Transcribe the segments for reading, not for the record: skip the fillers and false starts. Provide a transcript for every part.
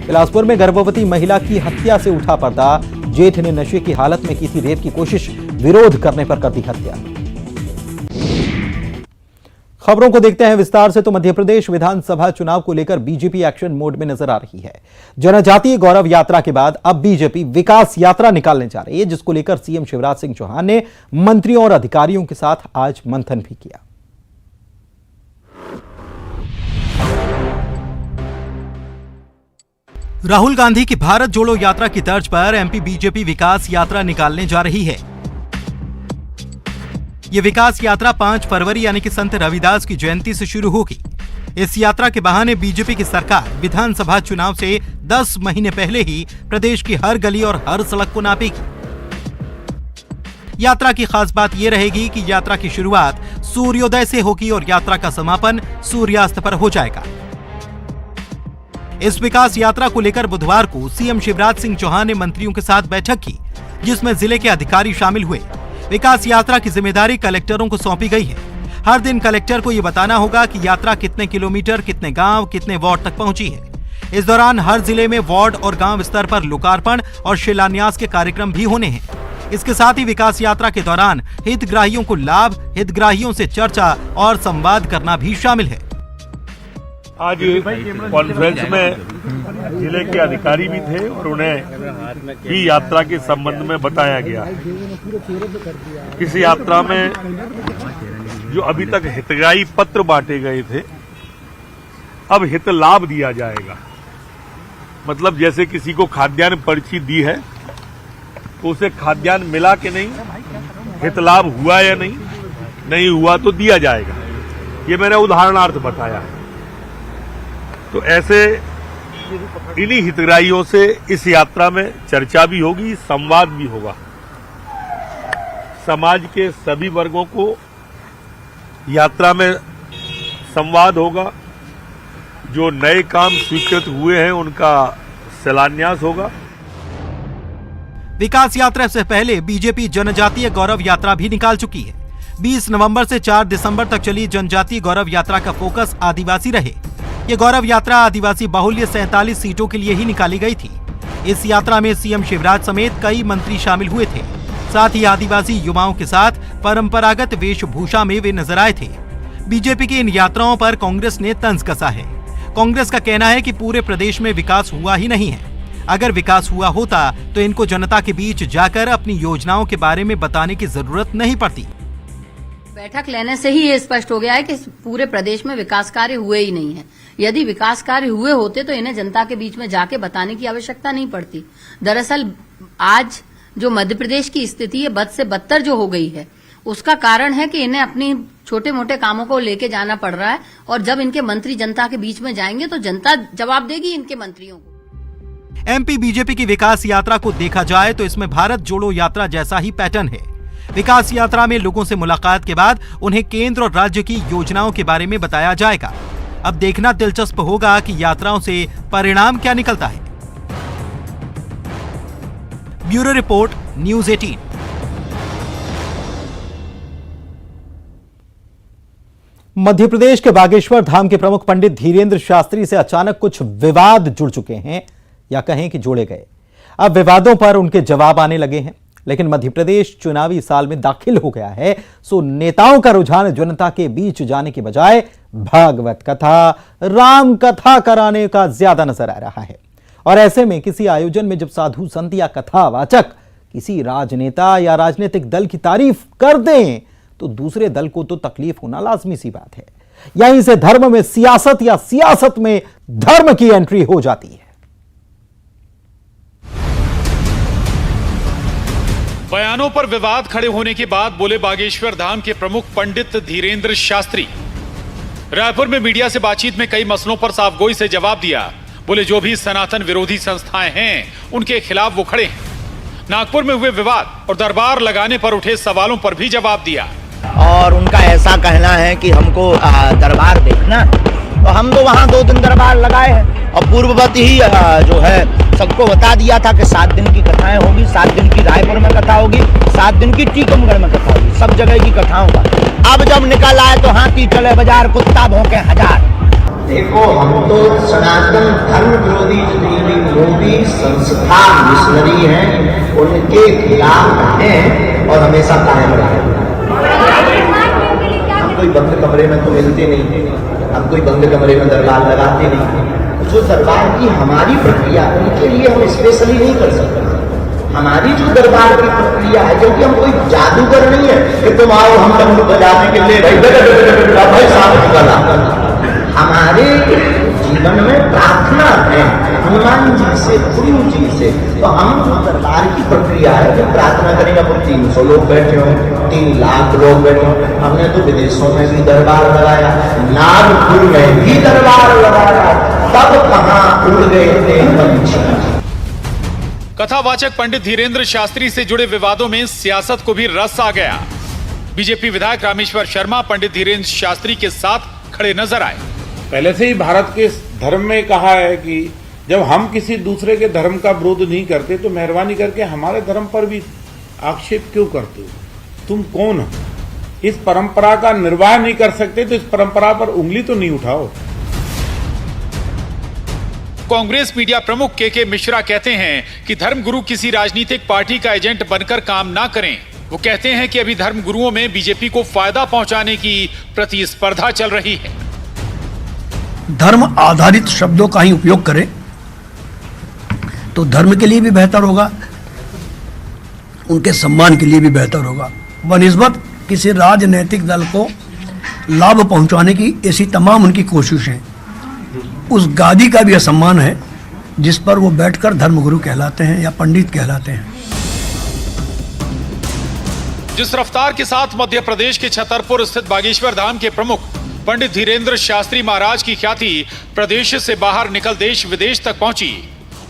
बिलासपुर में गर्भवती महिला की हत्या से उठा पर्दा। जेठ ने नशे की हालत में की थी रेप की कोशिश, विरोध करने पर कर दी हत्या। खबरों को देखते हैं विस्तार से। तो मध्य प्रदेश विधानसभा चुनाव को लेकर बीजेपी एक्शन मोड में नजर आ रही है। जनजातीय गौरव यात्रा के बाद अब बीजेपी विकास यात्रा निकालने जा रही है, जिसको लेकर सीएम शिवराज सिंह चौहान ने मंत्रियों और अधिकारियों के साथ आज मंथन भी किया। राहुल गांधी की भारत जोड़ो यात्रा की तर्ज पर एमपी बीजेपी विकास यात्रा निकालने जा रही है। ये विकास यात्रा 5 फरवरी यानी कि संत रविदास की जयंती से शुरू होगी। इस यात्रा के बहाने बीजेपी की सरकार विधानसभा चुनाव से 10 महीने पहले ही प्रदेश की हर गली और हर सड़क को नापेगी। यात्रा की खास बात यह रहेगी कि यात्रा की शुरुआत सूर्योदय से होगी और यात्रा का समापन सूर्यास्त पर हो जाएगा। इस विकास यात्रा को लेकर बुधवार को सीएम शिवराज सिंह चौहान ने मंत्रियों के साथ बैठक की, जिसमें जिले के अधिकारी शामिल हुए। विकास यात्रा की जिम्मेदारी कलेक्टरों को सौंपी गई है। हर दिन कलेक्टर को ये बताना होगा कि यात्रा कितने किलोमीटर, कितने गांव, कितने वार्ड तक पहुंची है। इस दौरान हर जिले में वार्ड और गांव स्तर पर लोकार्पण और शिलान्यास के कार्यक्रम भी होने हैं। इसके साथ ही विकास यात्रा के दौरान हितग्राहियों को लाभ, हितग्राहियों से चर्चा और संवाद करना भी शामिल है। आज कॉन्फ्रेंस में जिले के अधिकारी भी थे और उन्हें भी यात्रा के संबंध में बताया गया। इस यात्रा में जो अभी तक हितग्राही पत्र बांटे गए थे, अब हित लाभ दिया जाएगा। मतलब जैसे किसी को खाद्यान्न पर्ची दी है तो उसे खाद्यान्न मिला कि नहीं, हित लाभ हुआ या नहीं हुआ तो दिया जाएगा। ये मैंने उदाहरणार्थ बताया है। तो ऐसे इन्हीं हितग्राहियों से इस यात्रा में चर्चा भी होगी, संवाद भी होगा। समाज के सभी वर्गों को यात्रा में संवाद होगा। जो नए काम स्वीकृत हुए हैं उनका शिलान्यास होगा। विकास यात्रा से पहले बीजेपी जनजातीय गौरव यात्रा भी निकाल चुकी है। 20 नवंबर से 4 दिसंबर तक चली जनजातीय गौरव यात्रा का फोकस आदिवासी रहे। ये गौरव यात्रा आदिवासी बाहुल्य 47 सीटों के लिए ही निकाली गई थी। इस यात्रा में सीएम शिवराज समेत कई मंत्री शामिल हुए थे। साथ ही आदिवासी युवाओं के साथ परंपरागत वेशभूषा में वे नजर आए थे। बीजेपी की इन यात्राओं पर कांग्रेस ने तंज कसा है। कांग्रेस का कहना है कि पूरे प्रदेश में विकास हुआ ही नहीं है। अगर विकास हुआ होता तो इनको जनता के बीच जाकर अपनी योजनाओं के बारे में बताने की जरूरत नहीं पड़ती। बैठक लेने से ही ये स्पष्ट हो गया है कि पूरे प्रदेश में विकास कार्य हुए ही नहीं है। यदि विकास कार्य हुए होते तो इन्हें जनता के बीच में जाके बताने की आवश्यकता नहीं पड़ती। दरअसल आज जो मध्य प्रदेश की स्थिति है बद से बदतर जो हो गई है, उसका कारण है कि इन्हें अपनी छोटे मोटे कामों को लेके जाना पड़ रहा है। और जब इनके मंत्री जनता के बीच में जाएंगे तो जनता जवाब देगी इनके मंत्रियों को। एमपी बीजेपी की विकास यात्रा को देखा जाए तो इसमें भारत जोड़ो यात्रा जैसा ही पैटर्न है। विकास यात्रा में लोगों से मुलाकात के बाद उन्हें केंद्र और राज्य की योजनाओं के बारे में बताया जाएगा। अब देखना दिलचस्प होगा कि यात्राओं से परिणाम क्या निकलता है। Bureau report, news 18। Madhya Pradesh के बागेश्वर धाम के प्रमुख पंडित धीरेन्द्र शास्त्री से अचानक कुछ विवाद जुड़ चुके हैं, या कहें कि जोड़े गए। अब विवादों पर उनके जवाब आने लगे हैं। लेकिन मध्य प्रदेश चुनावी साल में दाखिल हो गया है, सो नेताओं का रुझान जनता के बीच जाने के बजाय भागवत कथा, राम कथा कराने का ज्यादा नजर आ रहा है। और ऐसे में किसी आयोजन में जब साधु संत या कथावाचक किसी राजनेता या राजनीतिक दल की तारीफ कर दें तो दूसरे दल को तो तकलीफ होना लाजमी सी बात है। यहीं से धर्म में सियासत या सियासत में धर्म की एंट्री हो जाती है। बयानों पर विवाद खड़े होने के बाद बोले बागेश्वर धाम के प्रमुख पंडित धीरेन्द्र शास्त्री। रायपुर में मीडिया से बातचीत में कई मसलों पर साफगोई से जवाब दिया। बोले जो भी सनातन विरोधी संस्थाएं हैं उनके खिलाफ वो खड़े हैं। नागपुर में हुए विवाद और दरबार लगाने पर उठे सवालों पर भी जवाब दिया। और उनका ऐसा कहना है कि हमको दरबार देखना, तो हम तो वहाँ 2 दिन दरबार लगाए हैं और पूर्ववत ही जो है सबको बता दिया था कि 7 दिन की कथाएं होगी, 7 दिन की रायपुर में कथा होगी, 7 दिन की टीकमगढ़ में कथा होगी, सब जगह की कथाओं का। अब जब निकल आए तो हाथी चले बाजार, कुत्ता भौंके हजार। देखो, हम तो सनातन धर्म विरोधी भी संस्था मिशनरी हैं उनके खिलाफ हैं और हमेशा कायम रहेंगे। हम कोई बंद कमरे में तो मिलते नहीं, हम कोई बंद कमरे में दरबार लगाते नहीं। जो दरबार की हमारी प्रक्रिया उनके लिए हम स्पेशली नहीं कर सकते। हमारी जो दरबार की प्रक्रिया है, क्योंकि हम कोई जादूगर नहीं है कि तुम आओ हम डमरू बजाने के लिए भाई साहब निकला। हमारे जीवन में प्रार्थना है हनुमान जी से, गुरु जी से। तो हम जो दरबार की प्रक्रिया है कि प्रार्थना करेंगे। अब 300 लोग बैठे हों, 3 लाख लोग बैठे हों। हमने तो विदेशों में भी दरबार लगाया, नागपुर में भी दरबार लगाया, तब कहाँ उड़ गए थे पंछी। कथावाचक पंडित धीरेंद्र शास्त्री से जुड़े विवादों में सियासत को भी रस आ गया। बीजेपी विधायक रामेश्वर शर्मा पंडित धीरेंद्र शास्त्री के साथ खड़े नजर आए। पहले से ही भारत के धर्म में कहा है कि जब हम किसी दूसरे के धर्म का विरोध नहीं करते तो मेहरबानी करके हमारे धर्म पर भी आक्षेप क्यों करते हो? तुम कौन हो? इस परंपरा का निर्वाह नहीं कर सकते तो इस परंपरा पर उंगली तो नहीं उठाओ। कांग्रेस मीडिया प्रमुख के मिश्रा कहते हैं कि धर्मगुरु किसी राजनीतिक पार्टी का एजेंट बनकर काम ना करें। वो कहते हैं कि अभी धर्मगुरुओं में बीजेपी को फायदा पहुंचाने की प्रतिस्पर्धा चल रही है। धर्म आधारित शब्दों का ही उपयोग करें तो धर्म के लिए भी बेहतर होगा, उनके सम्मान के लिए भी बेहतर होगा। बनिस्बत किसी राजनीतिक दल को लाभ पहुंचाने की ऐसी तमाम उनकी कोशिशें, उस गादी का भी असम्मान है जिस पर वो बैठकर धर्मगुरु कहलाते हैं या पंडित कहलाते हैं। जिस रफ्तार के साथ मध्य प्रदेश के छतरपुर स्थित बागेश्वर धाम के प्रमुख पंडित धीरेंद्र शास्त्री महाराज की ख्याति प्रदेश से बाहर निकल देश विदेश तक पहुंची,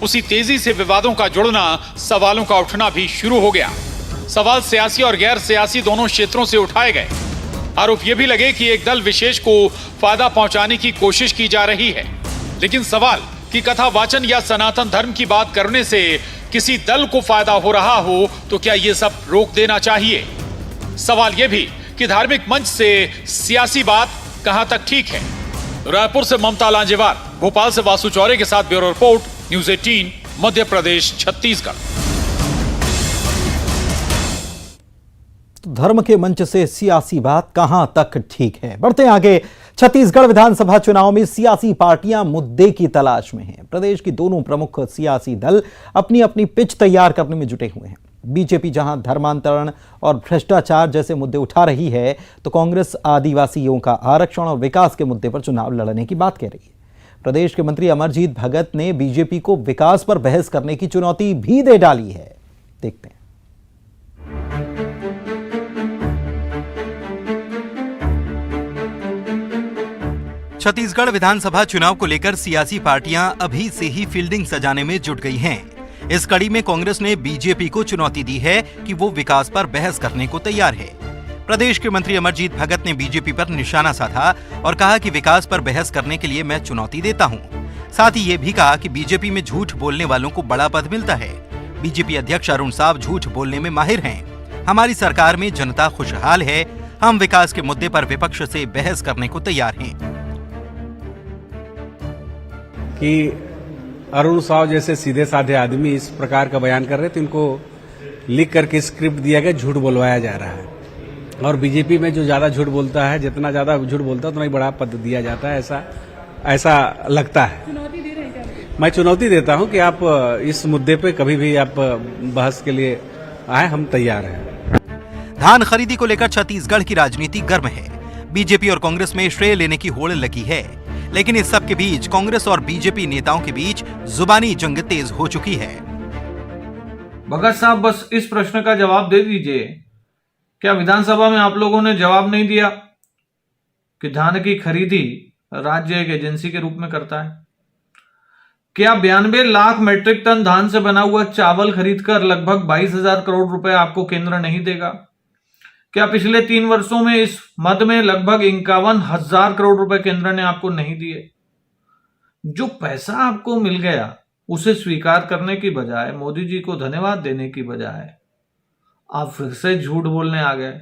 उसी तेजी से विवादों का जुड़ना, सवालों का उठना भी शुरू हो गया। सवाल सियासी और गैर सियासी दोनों क्षेत्रों से उठाए गए। आरोप यह भी लगे कि एक दल विशेष को फायदा पहुंचाने की कोशिश की जा रही है। लेकिन सवाल कि कथा वाचन या सनातन धर्म की बात करने से किसी दल को फायदा हो रहा हो तो क्या ये सब रोक देना चाहिए? सवाल यह भी कि धार्मिक मंच से सियासी बात कहां तक ठीक है? रायपुर से ममता लांजेवार, भोपाल से वासु चौरे के साथ bureau report, news 18, Madhya Pradesh, Chhattisgarh. धर्म के मंच से सियासी बात कहां तक ठीक है? बढ़ते आगे। छत्तीसगढ़ विधानसभा चुनाव में सियासी पार्टियां मुद्दे की तलाश में हैं। प्रदेश की दोनों प्रमुख सियासी दल अपनी अपनी पिच तैयार करने में जुटे हुए हैं। बीजेपी जहां धर्मांतरण और भ्रष्टाचार जैसे मुद्दे उठा रही है, तो कांग्रेस आदिवासियों का आरक्षण और विकास के मुद्दे पर चुनाव लड़ने की बात कह रही है। प्रदेश के मंत्री अमरजीत भगत ने बीजेपी को विकास पर बहस करने की चुनौती भी दे डाली है। देखते हैं। छत्तीसगढ़ विधानसभा चुनाव को लेकर सियासी पार्टियां अभी से ही फील्डिंग सजाने में जुट गई हैं। इस कड़ी में कांग्रेस ने बीजेपी को चुनौती दी है कि वो विकास पर बहस करने को तैयार है। प्रदेश के मंत्री अमरजीत भगत ने बीजेपी पर निशाना साधा और कहा कि विकास पर बहस करने के लिए मैं चुनौती देता हूं। साथ ही ये भी कहा कि बीजेपी में झूठ बोलने वालों को बड़ा पद मिलता है। बीजेपी अध्यक्ष अरुण साव झूठ बोलने में माहिर हैं। हमारी सरकार में जनता खुशहाल है। हम विकास के मुद्दे पर विपक्ष से बहस करने को तैयार हैं। कि अरुण साव जैसे सीधे साधे आदमी इस प्रकार का बयान कर रहे थे, इनको लिख करके स्क्रिप्ट दिया गया, झूठ बोलवाया जा रहा है। और बीजेपी में जो ज्यादा झूठ बोलता है, जितना ज्यादा झूठ बोलता है उतना ही बड़ा पद दिया जाता है, ऐसा लगता है। मैं चुनौती देता हूं कि आप इस मुद्दे पे कभी भी आप बहस के लिए आए, हम तैयार हैं। धान खरीदी को लेकर छत्तीसगढ़ की राजनीति गर्म है। बीजेपी और कांग्रेस में श्रेय लेने की होड़ लगी है, लेकिन इस सब के बीच कांग्रेस और बीजेपी नेताओं के बीच जुबानी जंग तेज हो चुकी है। भगत साहब, बस इस प्रश्न का जवाब दे दीजिए, क्या विधानसभा में आप लोगों ने जवाब नहीं दिया कि धान की खरीदी राज्य एक एजेंसी के रूप में करता है? क्या 92 लाख मैट्रिक टन धान से बना हुआ चावल खरीदकर लगभग 22,000 करोड़ रुपए आपको केंद्र नहीं देगा? क्या पिछले 3 वर्षों में इस मद में लगभग 51,000 करोड़ रुपए केंद्र ने आपको नहीं दिए? जो पैसा आपको मिल गया उसे स्वीकार करने की बजाय, मोदी जी को धन्यवाद देने की बजाय, आप फिर से झूठ बोलने आ गए।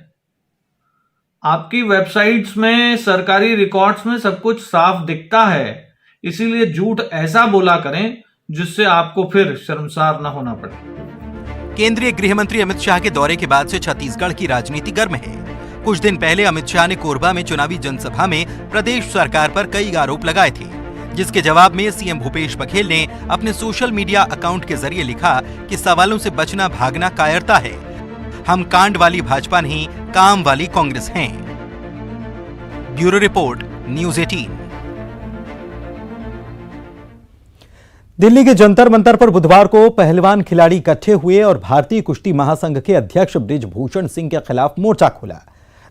आपकी वेबसाइट्स में, सरकारी रिकॉर्ड्स में सब कुछ साफ दिखता है, इसीलिए झूठ ऐसा बोला करें जिससे आपको फिर शर्मसार न होना पड़े। केंद्रीय गृह मंत्री अमित शाह के दौरे के बाद से छत्तीसगढ़ की राजनीति गर्म है। कुछ दिन पहले अमित शाह ने कोरबा में चुनावी जनसभा में प्रदेश सरकार पर कई आरोप लगाए थे, जिसके जवाब में सीएम भूपेश बघेल ने अपने सोशल मीडिया अकाउंट के जरिए लिखा कि सवालों से बचना भागना कायरता है। हम कांड वाली भाजपा नहीं, काम वाली कांग्रेस हैं। Bureau report, news 18। दिल्ली के जंतर मंतर पर बुधवार को पहलवान खिलाड़ी इकट्ठे हुए और भारतीय कुश्ती महासंघ के अध्यक्ष बृजभूषण सिंह के खिलाफ मोर्चा खोला।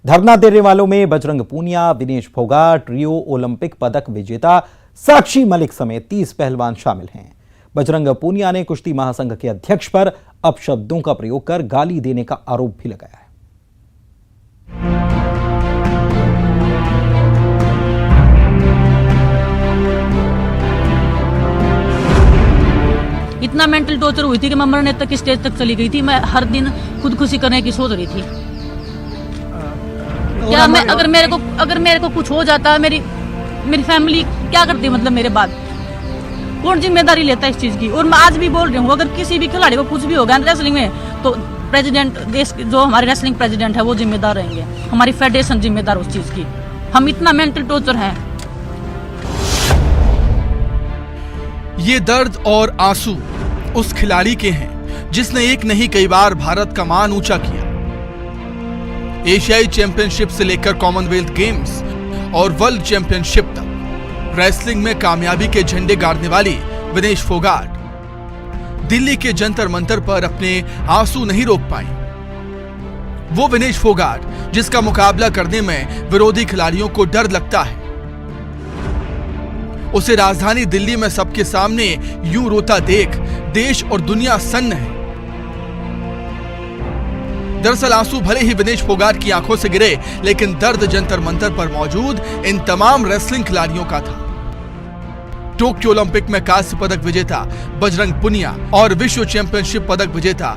धरना देने वालों में बजरंग पूनिया, विनेश फोगाट, रियो ओलंपिक पदक विजेता साक्षी मलिक समेत 30 पहलवान शामिल हैं। बजरंग पूनिया ने कुश्ती महासंघ के अध्यक्ष पर अपशब्दों का प्रयोग कर गाली देने का आरोप भी लगाया है। इतना मेंटल टॉर्चर हुई थी कि मैं मरने तक स्टेज तक चली गई थी। मैं हर दिन खुदकुशी करने की सोच रही थी। क्या मैं अगर मेरे को कुछ हो जाता, मेरी फैमिली क्या करती, मतलब मेरे बाद कौन जिम्मेदारी लेता है इस चीज की। और मैं आज भी बोल रही हूँ, अगर किसी भी खिलाड़ी को कुछ भी हो गया रेसलिंग में तो प्रेसिडेंट, देश जो हमारे रेसलिंग प्रेसिडेंट है वो जिम्मेदार रहेंगे, हमारी फेडरेशन जिम्मेदार उस चीज की। हम इतना मेंटल टॉर्चर हैं। ये दर्द और आंसू उस खिलाड़ी के हैं जिसने एक नहीं कई बार भारत का मान ऊंचा किया। एशियाई चैंपियनशिप से लेकर कॉमनवेल्थ गेम्स और वर्ल्ड चैंपियनशिप तक रेसलिंग में कामयाबी के झंडे गाड़ने वाली विनेश फोगाट दिल्ली के जंतर मंतर पर अपने आंसू नहीं रोक पाई। वो विनेश फोगाट जिसका मुकाबला करने में विरोधी खिलाड़ियों को डर लगता है, उसे राजधानी दिल्ली में सबके सामने यूं रोता देख देश और दुनिया सन्न है। दरअसल आंसू भले ही विनेश फोगाट की आंखों से गिरे, लेकिन दर्द जंतर मंतर पर मौजूद इन तमाम रेसलिंग खिलाड़ियों का था। टोक्यो ओलंपिक में कांस्य पदक विजेता बजरंग पुनिया और विश्व चैंपियनशिप पदक विजेता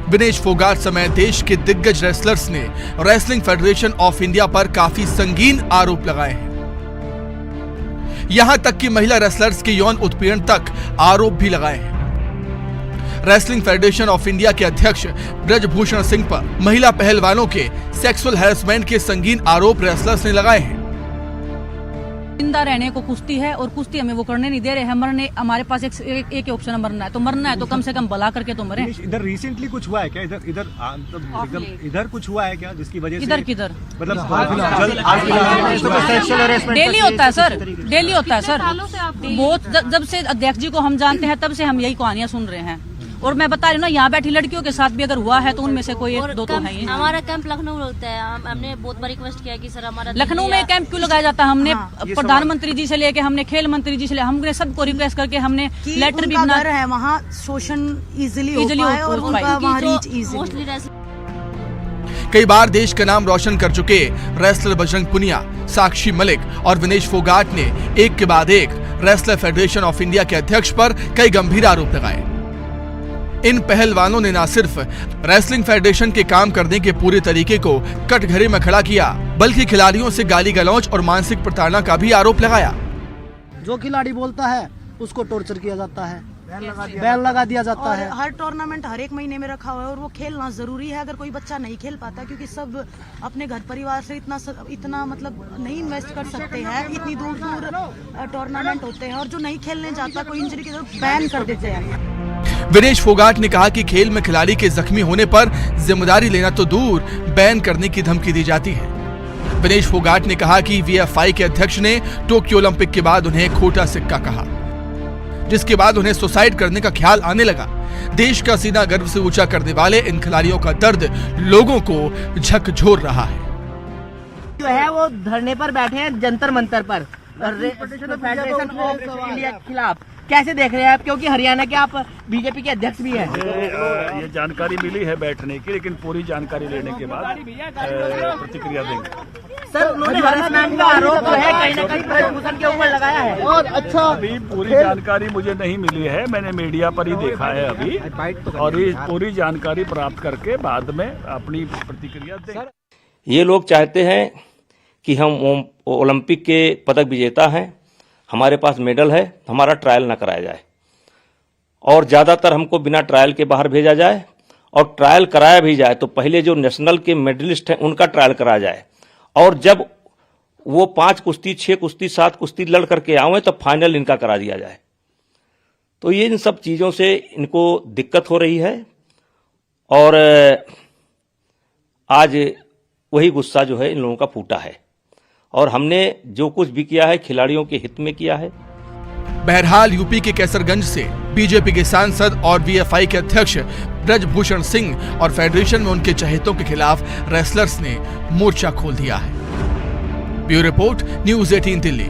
विनेश फोगाट समेत देश के दिग्गज रेसलर्स ने रेसलिंग फेडरेशन ऑफ इंडिया पर काफी संगीन आरोप लगाए हैं। यहां तक कि महिला रेसलर्स के यौन उत्पीड़न तक आरोप भी लगाए हैं। रेसलिंग फेडरेशन ऑफ इंडिया के अध्यक्ष बृजभूषण सिंह पर महिला पहलवानों के सेक्सुअल हैरेसमेंट के संगीन आरोप रेसलर्स ने लगाए हैं। जिंदा रहने को कुश्ती है और कुश्ती हमें वो करने नहीं दे रहे हैं। मरने हमारे पास एक ऑप्शन है, मरना है तो मरना है, तो कम से कम भला करके तो मरे। इधर रिसेंटली कुछ हुआ है क्या? इधर कुछ हुआ है क्या जिसकी वजह से? इधर किधर मतलब डेली होता है सर, डेली होता है सर। बहुत जब से अध्यक्ष जी को हम जानते हैं तब से हम यही कहानियां सुन रहे हैं। और मैं बता रही हूँ ना, यहाँ बैठी लड़कियों के साथ भी अगर हुआ है तो उनमें से कोई एक दो तो है ही। हमारा कैंप लखनऊ होता है। हमने बहुत बार रिक्वेस्ट किया कि सर हमारा लखनऊ में कैंप क्यों लगाया जाता है? हमने प्रधानमंत्री जी से लेके हमने खेल मंत्री जी से हमने सबको रिक्वेस्ट करके हमने लेटर भी बना है। वहाँ शोषण इजिली और वहाँ रीच इजिली। कई बार देश का नाम रोशन कर चुके रेसलर बजरंग पुनिया, साक्षी मलिक और विनेश फोगाट ने एक के बाद एक रेसलर फेडरेशन ऑफ इंडिया के अध्यक्ष पर कई गंभीर आरोप लगाए। इन पहलवानों ने न सिर्फ रेसलिंग फेडरेशन के काम करने के पूरे तरीके को कटघरे में खड़ा किया, बल्कि खिलाड़ियों से गाली गलौज और मानसिक प्रताड़ना का भी आरोप लगाया। जो खिलाड़ी बोलता है उसको टॉर्चर किया जाता है, बैन लगा दिया जाता है। हर टूर्नामेंट हर एक महीने में रखा हुआ है और वो खेलना जरूरी है। अगर कोई बच्चा नहीं खेल पाता, क्योंकि सब अपने घर परिवार से इतना मतलब नहीं इन्वेस्ट कर सकते हैं, इतनी दूर दूर टूर्नामेंट होते हैं, और जो नहीं खेलने जाता कोई इंजरी की तरफ बैन कर देते हैं। विनेश फोगाट ने कहा कि खेल में खिलाड़ी के जख्मी होने पर जिम्मेदारी लेना तो दूर, बैन करने की धमकी दी जाती है। विनेश फोगाट ने कहा कि वीएफआई के अध्यक्ष ने टोक्यो ओलंपिक के बाद उन्हें खोटा सिक्का कहा, जिसके बाद उन्हें सुसाइड करने का ख्याल आने लगा। देश का सीना गर्व से ऊंचा करने वाले इन खिलाड़ियों का दर्द लोगों को झकझोर रहा है। जो है वो धरने पर बैठे हैं जंतर मंतर पर फेडरेशन ऑफ इंडिया के खिलाफ। कैसे देख रहे हैं आप, क्योंकि हरियाणा के आप बीजेपी के अध्यक्ष भी हैं? ये जानकारी मिली है बैठने की, लेकिन पूरी जानकारी लेने के बाद प्रतिक्रिया देंगे। सर, उन्होंने हरासमेंट का आरोप है कहीं न कहीं बृजभूषण के ऊपर लगाया है। और अच्छा, अभी पूरी जानकारी मुझे नहीं मिली है, मैंने मीडिया पर ही देखा है अभी, और ये पूरी जानकारी प्राप्त करके बाद में अपनी प्रतिक्रिया देंगे। ये लोग चाहते हैं कि हम ओलंपिक के पदक विजेता हैं, हमारे पास मेडल है, हमारा ट्रायल न कराया जाए। और ज़्यादातर हमको बिना ट्रायल के बाहर भेजा जाए, और ट्रायल कराया भी जाए तो पहले जो नेशनल के मेडलिस्ट हैं उनका ट्रायल कराया जाए, और जब वो 5 कुश्ती 6 कुश्ती 7 कुश्ती लड़ करके आवे तो फाइनल इनका करा दिया जाए। तो ये इन सब चीज़ों से इनको दिक्कत हो रही है, और आज वही गुस्सा जो है इन लोगों का फूटा है, और हमने जो कुछ भी किया है खिलाड़ियों के हित में किया है। बहरहाल यूपी के कैसरगंज से बीजेपी के सांसद और वीएफआई के अध्यक्ष ब्रजभूषण सिंह और फेडरेशन में उनके चहेतों के खिलाफ रेसलर्स ने मोर्चा खोल दिया है। Bureau report, news 18 Delhi.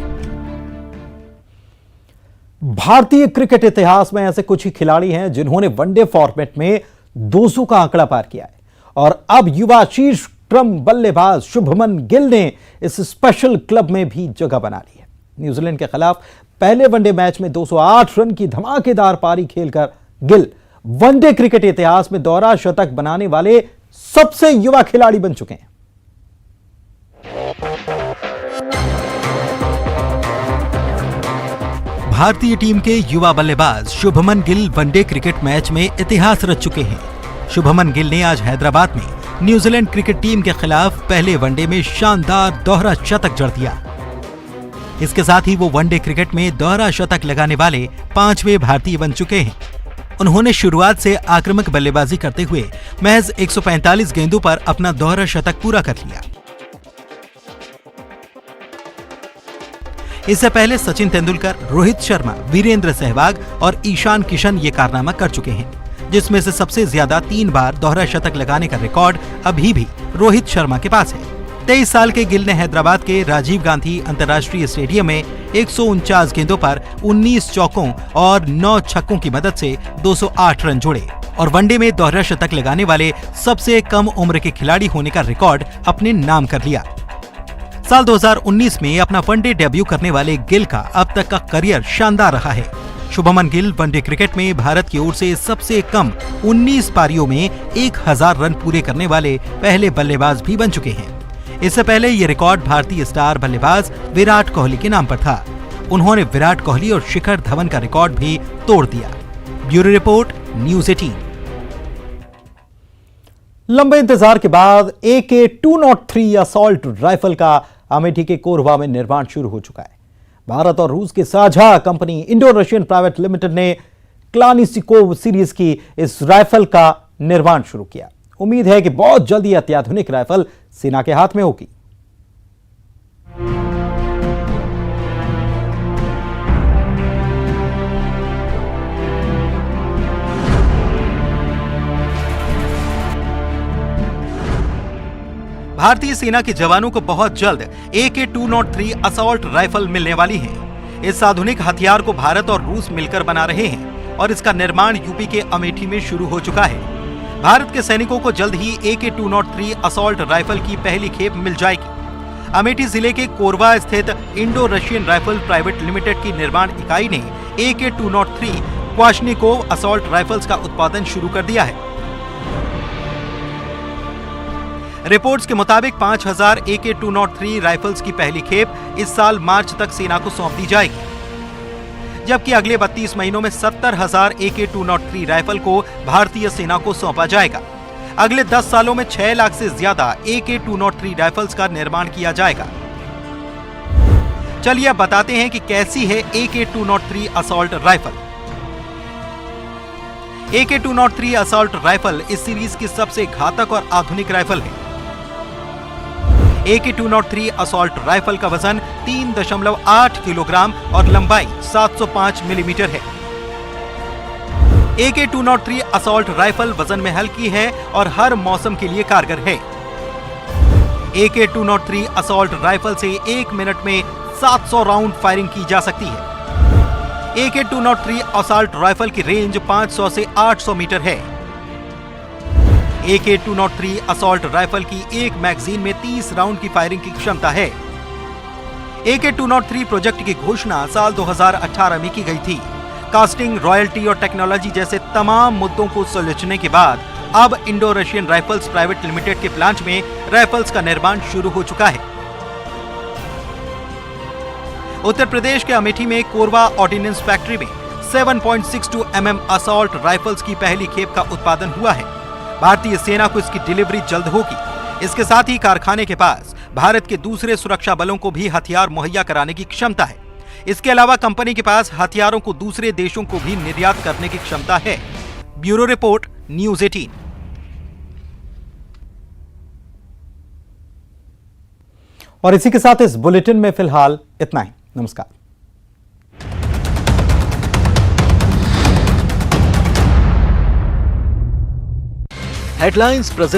भारतीय क्रिकेट इतिहास में ऐसे कुछ ही खिलाड़ी हैं जिन्होंने वनडे फॉर्मेट में 200 का आंकड़ा पार किया है, और अब युवा शीर्ष क्रम बल्लेबाज शुभमन गिल ने इस स्पेशल क्लब में भी जगह बना ली है। न्यूजीलैंड के खिलाफ पहले वनडे मैच में 208 रन की धमाकेदार पारी खेलकर गिल वनडे क्रिकेट इतिहास में दोहरा शतक बनाने वाले सबसे युवा खिलाड़ी बन चुके हैं। भारतीय टीम के युवा बल्लेबाज Shubman Gill one day cricket match में इतिहास रच चुके हैं। शुभमन गिल ने आज हैदराबाद में न्यूजीलैंड क्रिकेट टीम के खिलाफ पहले वनडे में शानदार दोहरा शतक जड़ दिया। इसके साथ ही वो वनडे क्रिकेट में दोहरा शतक लगाने वाले 5वें भारतीय बन चुके हैं। उन्होंने शुरुआत से आक्रामक बल्लेबाजी करते हुए महज 145 गेंदों पर अपना दोहरा शतक पूरा कर लिया। इससे पहले सचिन तेंदुलकर, रोहित शर्मा, वीरेंद्र सहवाग और ईशान किशन ये कारनामा कर चुके हैं, जिसमें से सबसे ज्यादा 3 बार दोहरा शतक लगाने का रिकॉर्ड अभी भी रोहित शर्मा के पास है। 23 साल के गिल ने हैदराबाद के राजीव गांधी अंतर्राष्ट्रीय स्टेडियम में 149 गेंदों पर 19 चौकों और 9 छक्कों की मदद से 208 रन जोड़े, और वनडे में दोहरा शतक लगाने वाले सबसे कम उम्र के खिलाड़ी होने का रिकॉर्ड अपने नाम कर लिया। साल 2019 में अपना वनडे डेब्यू करने वाले गिल का अब तक का करियर शानदार रहा है। शुभमन गिल वनडे क्रिकेट में भारत की ओर से सबसे कम 19 पारियों में 1000 रन पूरे करने वाले पहले बल्लेबाज भी बन चुके हैं। इससे पहले ये रिकॉर्ड भारतीय स्टार बल्लेबाज विराट कोहली के नाम पर था। उन्होंने विराट कोहली और शिखर धवन का रिकॉर्ड भी तोड़ दिया। Bureau report, news 18। लंबे इंतजार के बाद AK-203 असॉल्ट राइफल का अमेठी के कोरबा में निर्माण शुरू हो चुका है। भारत और रूस के साझा company Indo Russian private limited ने क्लानिसिकोव सीरीज की इस राइफल का निर्माण शुरू किया। उम्मीद है कि बहुत जल्द यह अत्याधुनिक राइफल सेना के हाथ में होगी। भारतीय सेना के जवानों को बहुत जल्द AK-203 असॉल्ट राइफल मिलने वाली है। इस आधुनिक हथियार को भारत और रूस मिलकर बना रहे हैं, और इसका निर्माण यूपी के अमेठी में शुरू हो चुका है। भारत के सैनिकों को जल्द ही AK-203 असॉल्ट राइफल की पहली खेप मिल जाएगी। अमेठी जिले के कोरबा स्थित Indo Russian rifle private limited की निर्माण इकाई ने AK-203 क्लाशनिकोव असॉल्ट राइफल्स का उत्पादन शुरू कर दिया है। रिपोर्ट्स के मुताबिक 5000 AK-203 राइफल्स की पहली खेप इस साल मार्च तक सेना को सौंप दी जाएगी, जबकि अगले 32 महीनों में 70,000 AK-203 राइफल को भारतीय सेना को सौंपा जाएगा। अगले 10 सालों में 6 लाख से ज्यादा AK-203 राइफल्स का निर्माण किया जाएगा। चलिए अब बताते हैं कि कैसी है AK-203 assault rifle. AK-203 assault rifle इस सीरीज की सबसे घातक और आधुनिक राइफल है। AK-203 असॉल्ट राइफल का वजन 3.8 किलोग्राम और लंबाई 705 मिलीमीटर है। AK-203 असॉल्ट राइफल वजन में हल्की है और हर मौसम के लिए कारगर है। AK-203 असॉल्ट राइफल से 1 मिनट में 700 राउंड फायरिंग की जा सकती है। AK-203 असॉल्ट राइफल की रेंज 500 से 800 मीटर है। AK-203 असॉल्ट राइफल की एक मैगजीन में 30 राउंड की फायरिंग की क्षमता है। AK-203 प्रोजेक्ट की घोषणा साल 2018 में की गई थी। कास्टिंग, रॉयल्टी और टेक्नोलॉजी जैसे तमाम मुद्दों को सुलझने के बाद अब Indo Russian rifles private limited के प्लांट में राइफल्स का निर्माण शुरू हो चुका है। उत्तर प्रदेश के अमेठी में कोरबा ऑर्डिनेंस फैक्ट्री में 7.62 mm असॉल्ट राइफल्स की पहली खेप का उत्पादन हुआ है। भारतीय सेना को इसकी डिलीवरी जल्द होगी। इसके साथ ही कारखाने के पास भारत के दूसरे सुरक्षा बलों को भी हथियार मुहैया कराने की क्षमता है। इसके अलावा कंपनी के पास हथियारों को दूसरे देशों को भी निर्यात करने की क्षमता है। Bureau report, news 18। और इसी के साथ इस बुलेटिन में फिलहाल इतना ही। नमस्कार। Headlines present